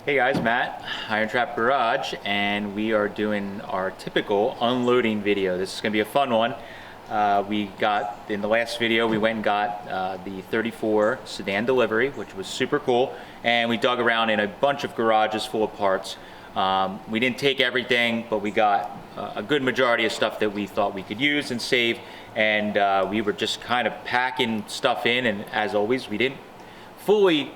Hey guys, Matt, IronTrap Garage, and we are doing our typical unloading video. This is going to be a fun one. We got, in the last video, we went and got the 34 Sedan delivery, which was super cool, and we dug around in a bunch of garages full of parts. We didn't take everything, but we got a good majority of stuff that we thought we could use and save, and we were just kind of packing stuff in, and as always, we didn't fully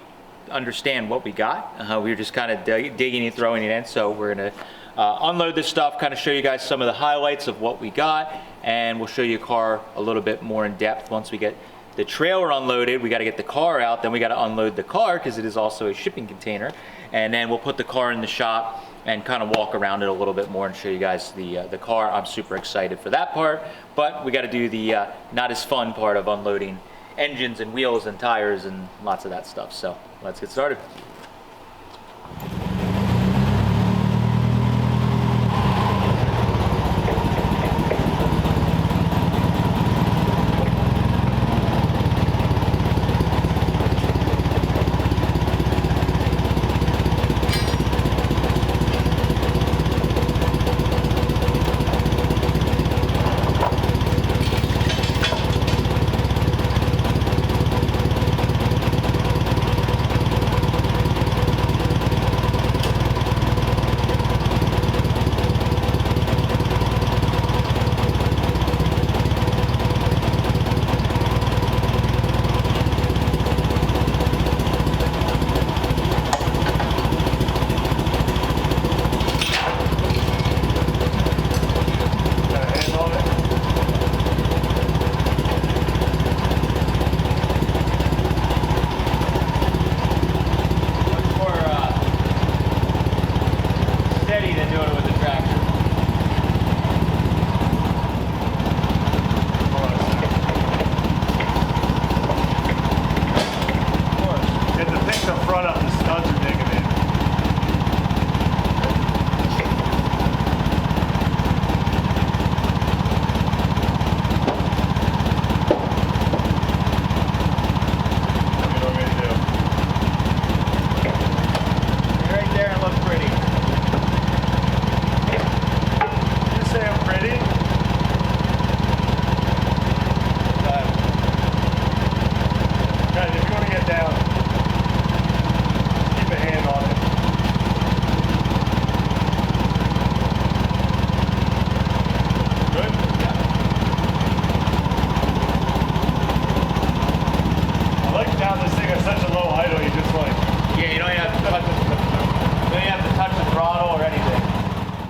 understand what we got. We were just kind of digging and throwing it in, so we're gonna unload this stuff, kind of show you guys some of the highlights of what we got, and we'll show you a car a little bit more in depth. Once we get the trailer unloaded, we got to get the car out, then we got to unload the car because it is also a shipping container, and then we'll put the car in the shop and kind of walk around it a little bit more and show you guys the car. I'm super excited for that part, but we got to do the not as fun part of unloading engines and wheels and tires and lots of that stuff. So let's get started.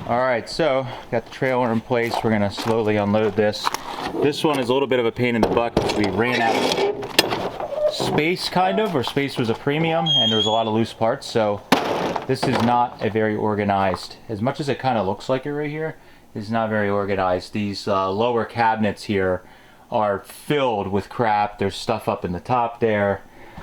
Alright, so got the trailer in place. We're going to slowly unload this. This one is a little bit of a pain in the butt because we ran out of space, kind of, or space was a premium and there was a lot of loose parts, so this is not a very organized, as much as it kind of looks like it right here, it's not very organized. These lower cabinets here are filled with crap. There's stuff up in the top there.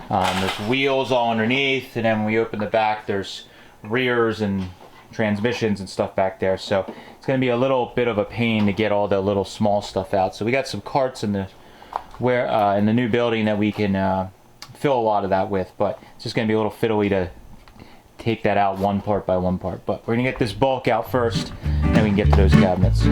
There's wheels all underneath, and then when we open the back there's rears and transmissions and stuff back there, so it's going to be a little bit of a pain to get all the little small stuff out. So we got some carts in the new building that we can fill a lot of that with, but it's just going to be a little fiddly to take that out one part by one part. But we're going to get this bulk out first, and then we can get to those cabinets.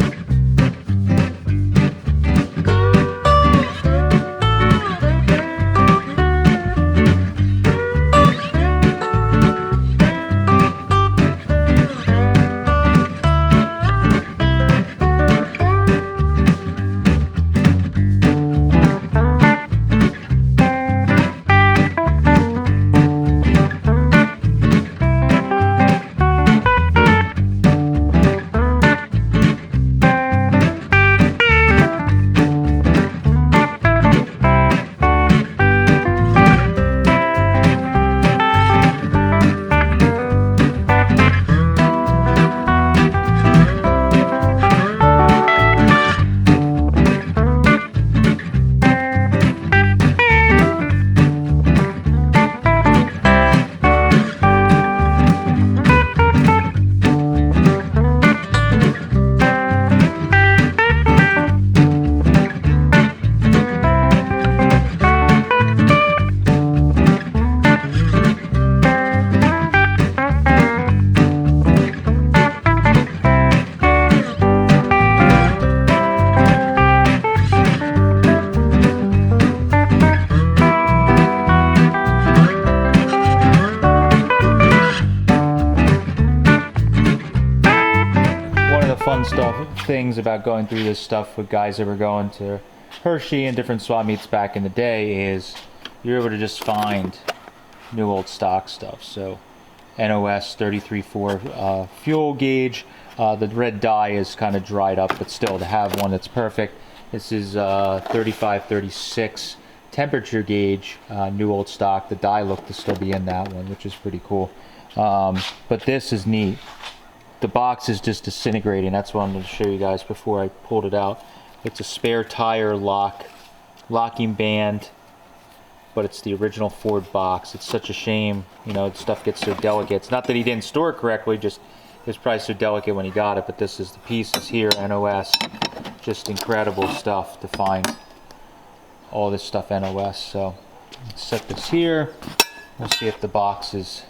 fun things about going through this stuff with guys that were going to Hershey and different swap meets back in the day is you're able to just find new old stock stuff. So NOS 33.4 fuel gauge. The red dye is kind of dried up, but still to have one that's perfect. This is 35-36 temperature gauge, new old stock. The dye look to still be in that one, which is pretty cool. But this is neat. The box is just disintegrating. That's what I'm going to show you guys before I pulled it out. It's a spare tire locking band, but it's the original Ford box. It's such a shame, you know, stuff gets so delicate. It's not that he didn't store it correctly, just it was probably so delicate when he got it, but this is the pieces here, NOS. Just incredible stuff to find all this stuff NOS. So let's set this here. We'll see if the box is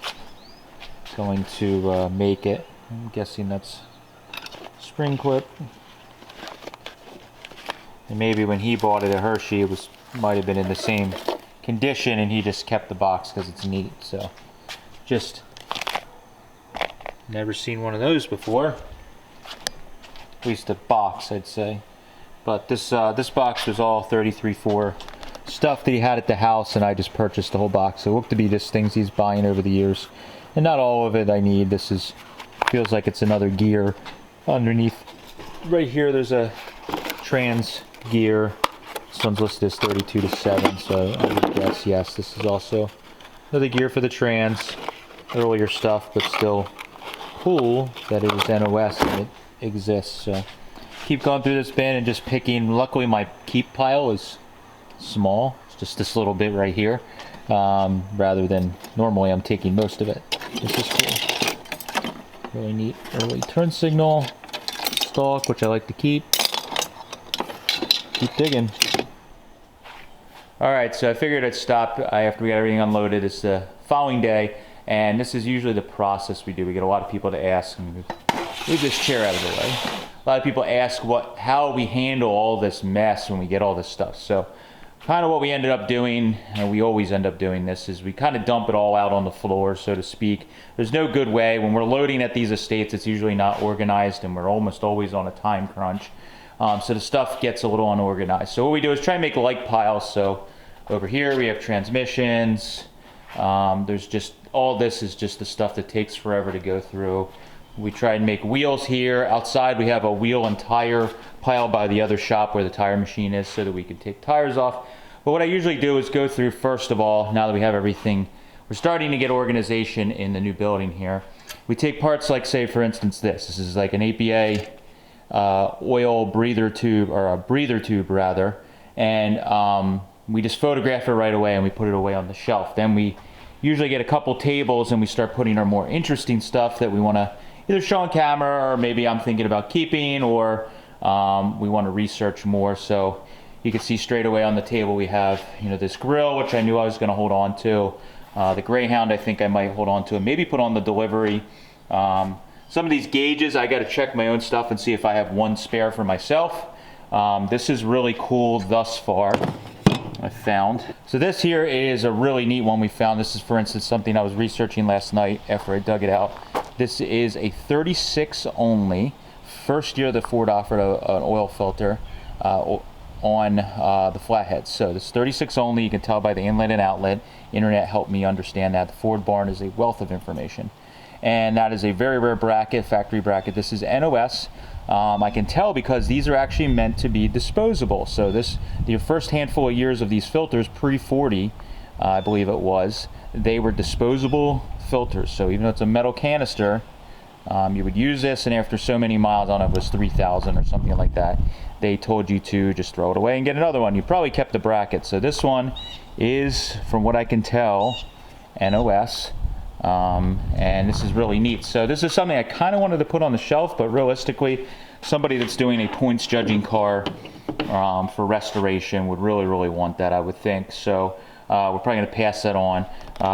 going to make it. I'm guessing that's spring clip. And maybe when he bought it at Hershey, it might have been in the same condition, and he just kept the box because it's neat. So just never seen one of those before. At least a box, I'd say. But this box was all 33.4 stuff that he had at the house, and I just purchased the whole box. So it looked to be just things he's buying over the years, and not all of it I need. This is feels like it's another gear underneath. Right here, there's a trans gear. This one's listed as 32-7, so I would guess yes. This is also another gear for the trans. Earlier stuff, but still cool that it is NOS and it exists. So keep going through this bin and just picking. Luckily my keep pile is small. It's just this little bit right here, rather than normally I'm taking most of it. This is cool. Really neat early turn signal stalk, which I like to keep. Keep digging. Alright, so I figured I'd stop after we got everything unloaded. It's the following day, and this is usually the process we do. We get a lot of people to ask, and move this chair out of the way. A lot of people ask how we handle all this mess when we get all this stuff. So kind of what we ended up doing, and we always end up doing this, is we kind of dump it all out on the floor, so to speak. There's no good way. When we're loading at these estates, it's usually not organized, and we're almost always on a time crunch. So the stuff gets a little unorganized. So what we do is try and make like piles. So over here we have transmissions. There's just, all this is just the stuff that takes forever to go through. We try and make wheels here. Outside we have a wheel and tire pile by the other shop where the tire machine is, so that we can take tires off. But what I usually do is go through, first of all, now that we have everything, we're starting to get organization in the new building here. We take parts like, say for instance this is like an APA oil breather tube, or a breather tube rather, and we just photograph it right away and we put it away on the shelf. Then we usually get a couple tables and we start putting our more interesting stuff that we want to either show on camera, or maybe I'm thinking about keeping, or we want to research more. So you can see straight away on the table we have, you know, this grill, which I knew I was going to hold on to. The Greyhound, I think I might hold on to and maybe put on the delivery. Some of these gauges, I got to check my own stuff and see if I have one spare for myself. This is really cool thus far, I found. So this here is a really neat one we found. This is, for instance, something I was researching last night after I dug it out. This is a 36 only. First year the Ford offered an oil filter on the flatheads. So this 36 only, you can tell by the inlet and outlet. Internet helped me understand that. The Ford barn is a wealth of information. And that is a very rare bracket, factory bracket. This is NOS. I can tell because these are actually meant to be disposable. So the first handful of years of these filters, pre-40, I believe it was, they were disposable filters. So even though it's a metal canister, you would use this, and after so many miles, I don't know if it was 3,000 or something like that, they told you to just throw it away and get another one. You probably kept the bracket. So this one is, from what I can tell, NOS. And this is really neat. So this is something I kind of wanted to put on the shelf, but realistically, somebody that's doing a points judging car for restoration would really want that, I would think. So we're probably going to pass that on.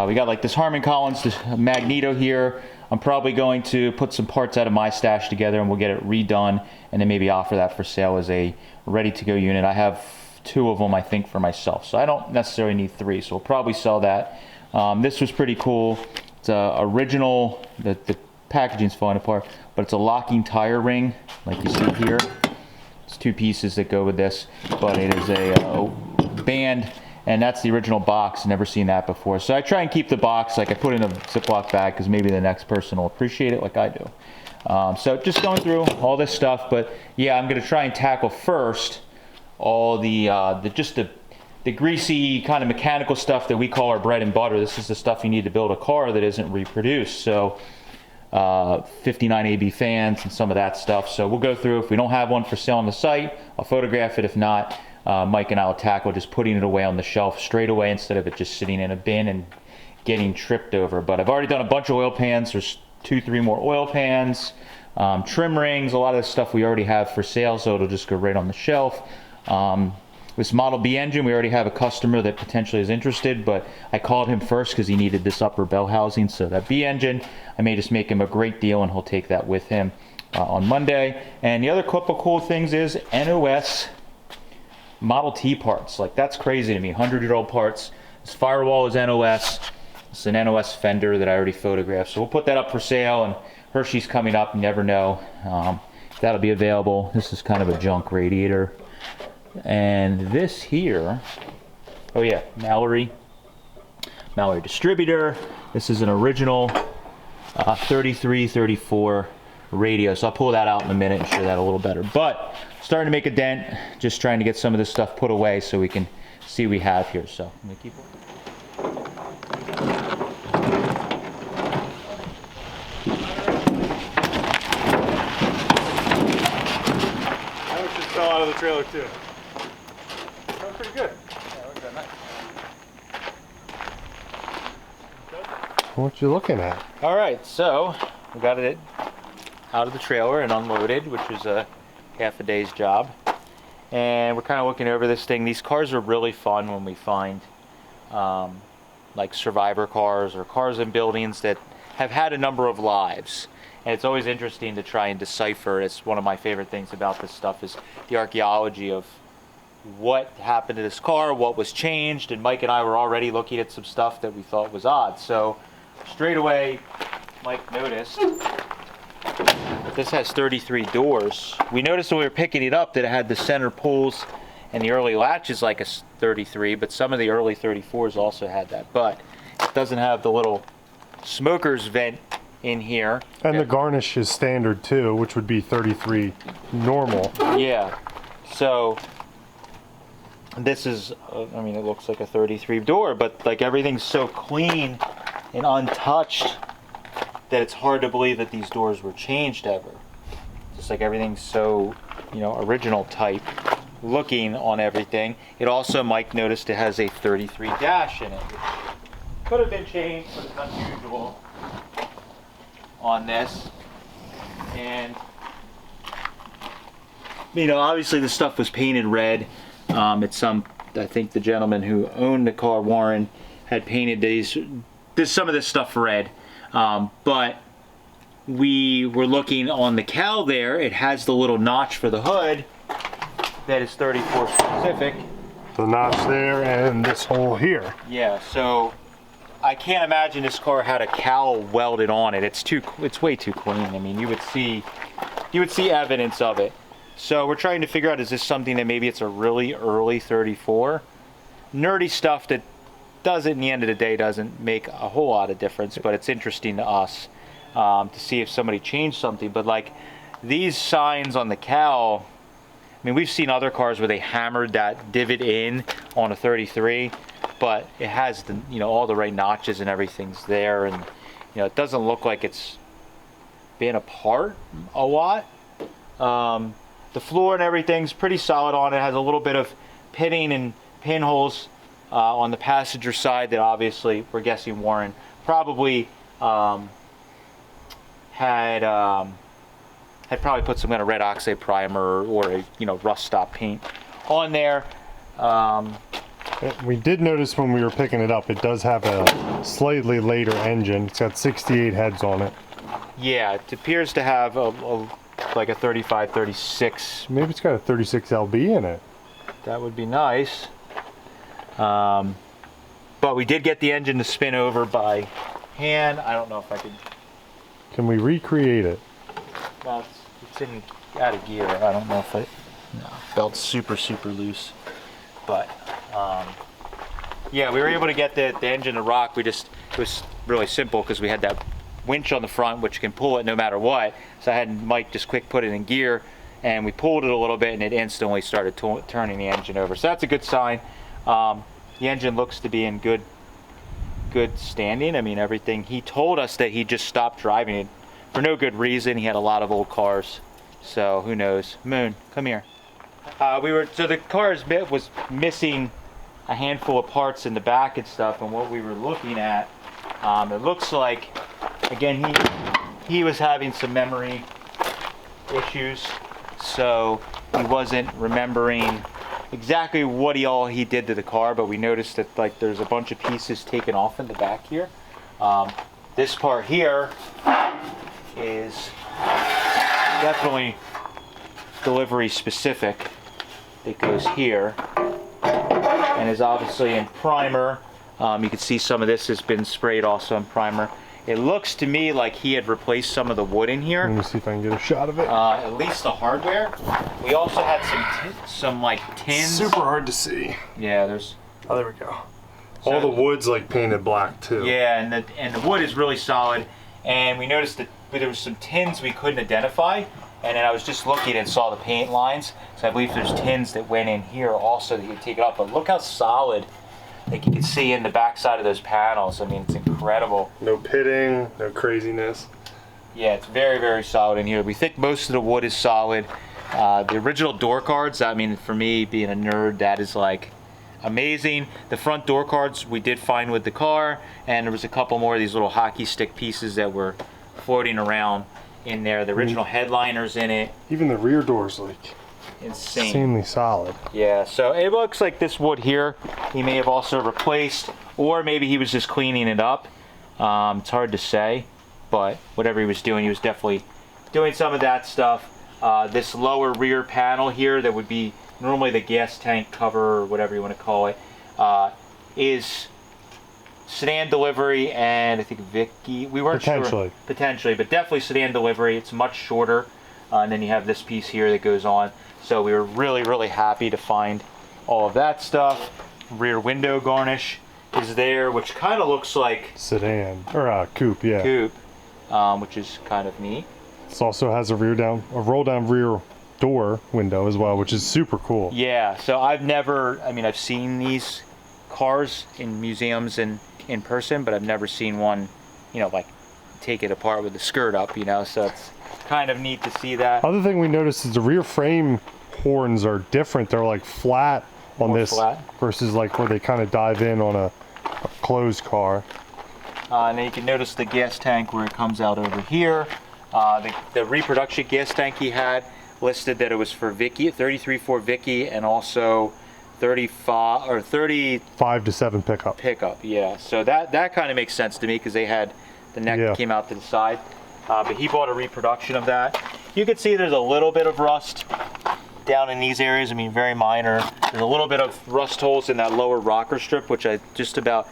We got like this Harman Collins, this Magneto here. I'm probably going to put some parts out of my stash together and we'll get it redone, and then maybe offer that for sale as a ready-to-go unit. I have 2 of them, I think, for myself, so I don't necessarily need 3, so we'll probably sell that. This was pretty cool. It's original, the packaging's falling apart, but it's a locking tire ring, like you see here. It's 2 pieces that go with this, but it is a band, and that's the original box. Never seen that before. So I try and keep the box, like I put in a Ziploc bag, because maybe the next person will appreciate it like I do. So just going through all this stuff, but yeah, I'm going to try and tackle first all the greasy kind of mechanical stuff that we call our bread and butter. This is the stuff you need to build a car that isn't reproduced. So 59 AB fans and some of that stuff. So we'll go through. If we don't have one for sale on the site, I'll photograph it. If not, Mike and I will tackle just putting it away on the shelf straight away instead of it just sitting in a bin and getting tripped over. But I've already done a bunch of oil pans. There's 2-3 more oil pans, trim rings, a lot of the stuff we already have for sale, so it'll just go right on the shelf. This Model B engine, we already have a customer that potentially is interested, but I called him first because he needed this upper bell housing. So that B engine, I may just make him a great deal and he'll take that with him on Monday. And the other couple cool things is NOS Model T parts. Like, that's crazy to me, 100-year-old parts. This firewall is NOS. It's an NOS fender that I already photographed. So we'll put that up for sale, and Hershey's coming up, you never know. That'll be available. This is kind of a junk radiator. And this here, oh yeah, Mallory distributor. This is an original 3334 radio, so I'll pull that out in a minute and show that a little better. But starting to make a dent, just trying to get some of this stuff put away so we can see what we have here. So I'm gonna keep it. I just fell out of the trailer too. Pretty good. Yeah, look at that, nice. What you looking at? All right, so we got it out of the trailer and unloaded, which is a half a day's job. And we're kind of looking over this thing. These cars are really fun when we find like survivor cars or cars in buildings that have had a number of lives. And it's always interesting to try and decipher. It's one of my favorite things about this stuff is the archaeology of what happened to this car, what was changed, and Mike and I were already looking at some stuff that we thought was odd. So straight away, Mike noticed that this has 33 doors. We noticed when we were picking it up that it had the center pulls and the early latches like a 33, but some of the early 34s also had that. But it doesn't have the little smoker's vent in here. And the garnish is standard too, which would be 33 normal. Yeah. So this is, I mean, it looks like a 33 door, but like everything's so clean and untouched that it's hard to believe that these doors were changed ever. Just like everything's so, you know, original type looking on everything. It also, Mike noticed, it has a 33 dash in it, which could have been changed, but it's unusual on this. And, you know, obviously the stuff was painted red. It's I think the gentleman who owned the car, Warren, had painted some of this stuff red. But we were looking on the cowl there. It has the little notch for the hood that is 34 specific. The notch there and this hole here. Yeah, so I can't imagine this car had a cowl welded on it. It's way too clean. I mean, you would see evidence of it. So we're trying to figure out, is this something that maybe it's a really early 34? Nerdy stuff that doesn't, in the end of the day, doesn't make a whole lot of difference, but it's interesting to us to see if somebody changed something. But like these signs on the cowl, I mean, we've seen other cars where they hammered that divot in on a 33, but it has the, you know, all the right notches and everything's there, and you know, it doesn't look like it's been apart a lot. The floor and everything's pretty solid on it. It has a little bit of pitting and pinholes on the passenger side that obviously we're guessing Warren probably had probably put some kind of red oxide primer or a, you know, rust stop paint on there. We did notice when we were picking it up, it does have a slightly later engine. It's got 68 heads on it. Yeah, it appears to have like a 35, 36. Maybe it's got a 36 LB in it. That would be nice. But we did get the engine to spin over by hand. I don't know if I could Can we recreate it? Well, it's in out of gear. I don't know if it. No, belt's super loose. But yeah, we were able to get the engine to rock. It was really simple because we had that winch on the front, which can pull it no matter what. So I had Mike just quick put it in gear, and we pulled it a little bit, and it instantly started turning the engine over. So that's a good sign. The engine looks to be in good standing. I mean, everything. He told us that he just stopped driving it for no good reason. He had a lot of old cars, so who knows. Moon, come here. So the car was missing a handful of parts in the back and stuff, and what we were looking at, it looks like, again, he was having some memory issues, so he wasn't remembering exactly what he did to the car, but we noticed that like there's a bunch of pieces taken off in the back here. This part here is definitely delivery specific. It goes here and is obviously in primer. You can see some of this has been sprayed also in primer. It looks to me like he had replaced some of the wood in here. Let me see if I can get a shot of it. At least the hardware. We also had some like tins. Super hard to see. Yeah, there's. Oh, there we go. All the wood's like painted black too. Yeah, and the wood is really solid. And we noticed that there was some tins we couldn't identify. And then I was just looking and saw the paint lines. So I believe there's tins that went in here also that you can take it off. But look how solid. Like you can see in the back side of those panels. I mean, it's incredible. No pitting, no craziness. Yeah, it's very solid in here. We think most of the wood is solid. The original door cards, I mean, for me, being a nerd, that is like amazing. The front door cards we did find with the car, and there was a couple more of these little hockey stick pieces that were floating around in there. The original headliners in it. Even the rear door's like insane. Insanely solid. Yeah, so it looks like this wood here he may have also replaced, or maybe he was just cleaning it up. It's hard to say, but whatever he was doing, he was definitely doing some of that stuff. This lower rear panel here that would be normally the gas tank cover or whatever you want to call it, is sedan delivery, and I think Vicky, we weren't sure. Potentially, but definitely sedan delivery. It's much shorter, and then you have this piece here that goes on. So we were really happy to find all of that stuff. Rear window garnish is there, which kind of looks like sedan or coupe, yeah. Coupe, which is kind of neat. This also has a roll down rear door window as well, which is super cool. Yeah, so I've seen these cars in museums and in person, but I've never seen one, like take it apart with the skirt up, so it's kind of neat to see that. Other thing we noticed is the rear frame horns are different. They're like flat on this versus like where they kind of dive in on a closed car. And then you can notice the gas tank where it comes out over here. The reproduction gas tank he had listed that it was for Vicky, 33.4 Vicky, and also 35 to 7 pickup. Yeah, so that kind of makes sense to me because they had the neck came out to the side. But he bought a reproduction of that. You can see there's a little bit of rust down in these areas. I mean, very minor. There's a little bit of rust holes in that lower rocker strip, which I just about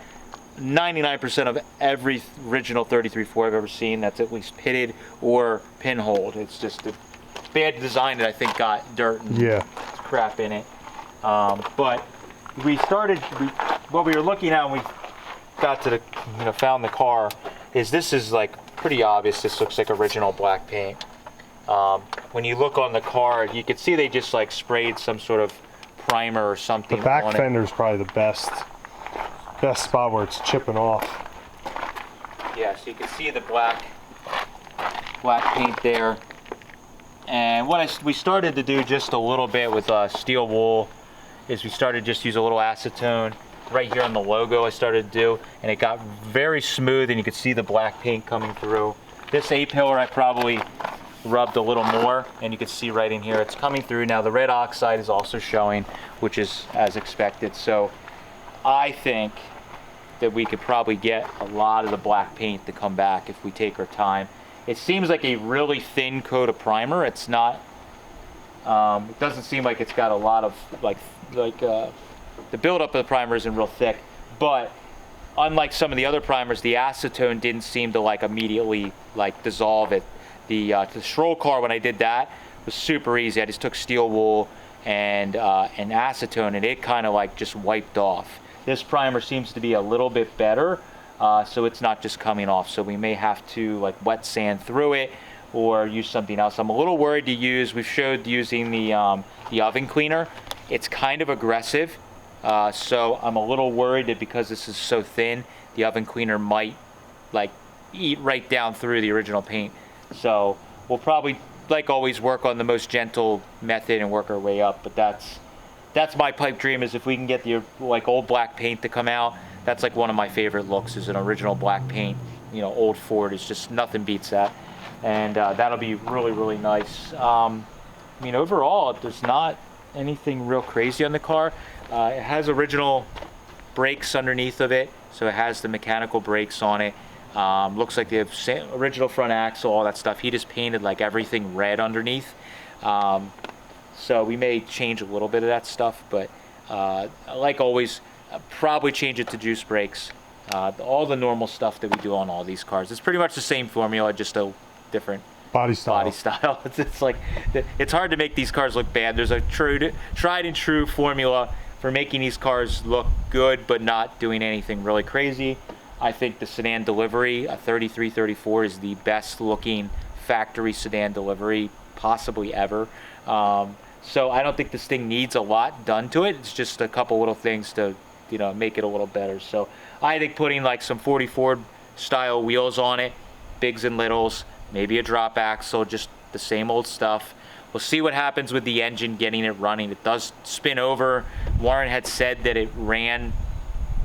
99% of every original 33.4 I've ever seen that's at least pitted or pinholed. It's just a bad design that I think got dirt and crap in it. But what we were looking at when we got to found the car this is like pretty obvious. This looks like original black paint. When you look on the car, you can see they just like sprayed some sort of primer or something. The back fender is probably the best spot where it's chipping off. Yeah, so you can see the black paint there. And what we started to do just a little bit with steel wool is we started just use a little acetone right here on the logo. I started to do, and it got very smooth, and you could see the black paint coming through. This A-pillar I probably rubbed a little more, and you can see right in here it's coming through. Now the red oxide is also showing, which is as expected. So I think that we could probably get a lot of the black paint to come back if we take our time. It seems like a really thin coat of primer. It's not, it doesn't seem like it's got a lot of the buildup of the primer isn't real thick, but unlike some of the other primers, the acetone didn't seem to like immediately like dissolve it. The Stroll car, when I did that, was super easy. I just took steel wool and acetone, and it kind of like just wiped off. This primer seems to be a little bit better, so it's not just coming off. So we may have to like wet sand through it or use something else. I'm a little worried to use. We've showed using the oven cleaner. It's kind of aggressive, so I'm a little worried that because this is so thin, the oven cleaner might like eat right down through the original paint. So we'll probably, like always, work on the most gentle method and work our way up. But that's my pipe dream, is if we can get the like old black paint to come out. That's like one of my favorite looks, is an original black paint. You know, old Ford is just, nothing beats that. And that'll be really, really nice. I mean, overall, there's not anything real crazy on the car. It has original brakes underneath of it, so it has the mechanical brakes on it. Looks like they have original front axle, all that stuff. He just painted like everything red underneath. So we may change a little bit of that stuff, but like always, probably change it to juice brakes. All the normal stuff that we do on all these cars. It's pretty much the same formula, just a different body style. It's like, it's hard to make these cars look bad. There's a tried and true formula for making these cars look good, but not doing anything really crazy. I think the sedan delivery, a 3334, is the best looking factory sedan delivery possibly ever. So I don't think this thing needs a lot done to it. It's just a couple little things to, you know, make it a little better. So I think putting like some 40 Ford style wheels on it, bigs and littles, maybe a drop axle, just the same old stuff. We'll see what happens with the engine getting it running. It does spin over. Warren had said that it ran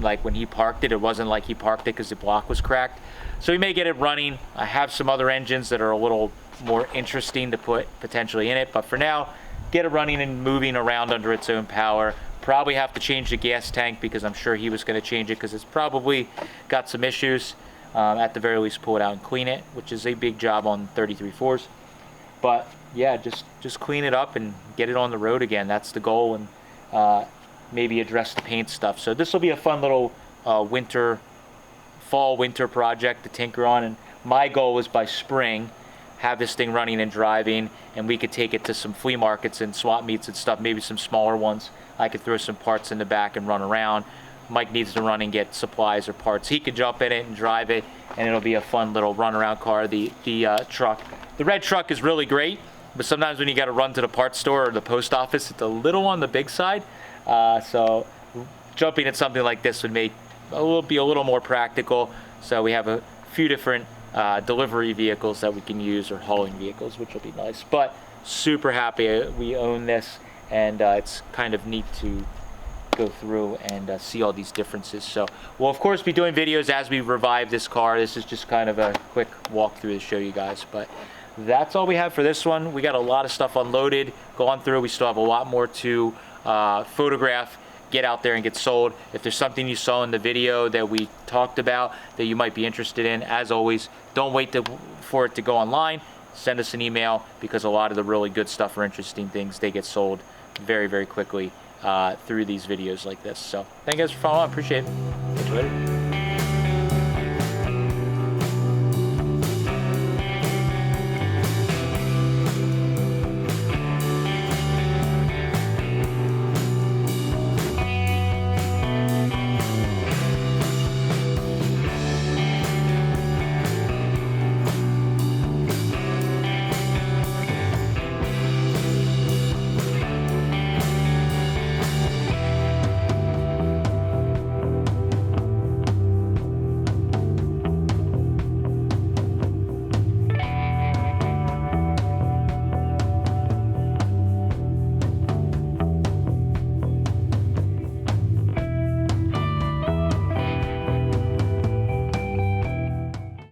like when he parked it. It wasn't like he parked it because the block was cracked. So we may get it running. I have some other engines that are a little more interesting to put potentially in it, but for now, get it running and moving around under its own power. Probably have to change the gas tank, because I'm sure he was going to change it because it's probably got some issues. At the very least, pull it out and clean it, which is a big job on 33.4s. But yeah, just clean it up and get it on the road again. That's the goal, and maybe address the paint stuff. So this will be a fun little fall winter project to tinker on, and my goal is by spring have this thing running and driving, and we could take it to some flea markets and swap meets and stuff, maybe some smaller ones. I could throw some parts in the back and run around. Mike needs to run and get supplies or parts. He could jump in it and drive it, and it'll be a fun little runaround car. The truck, the red truck, is really great, but sometimes when you got to run to the parts store or the post office, it's a little on the big side. So jumping at something like this would be a little more practical. So we have a few different delivery vehicles that we can use, or hauling vehicles, which will be nice. But super happy we own this, and it's kind of neat to go through and see all these differences. So we'll of course be doing videos as we revive this car. This is just kind of a quick walkthrough to show you guys, but that's all we have for this one. We got a lot of stuff unloaded, gone through. We still have a lot more to photograph, get out there and get sold. If there's something you saw in the video that we talked about that you might be interested in, as always, don't wait for it to go online. Send us an email, because a lot of the really good stuff or interesting things, they get sold very, very quickly through these videos like this. So thank you guys for following. Appreciate it. Catch you later.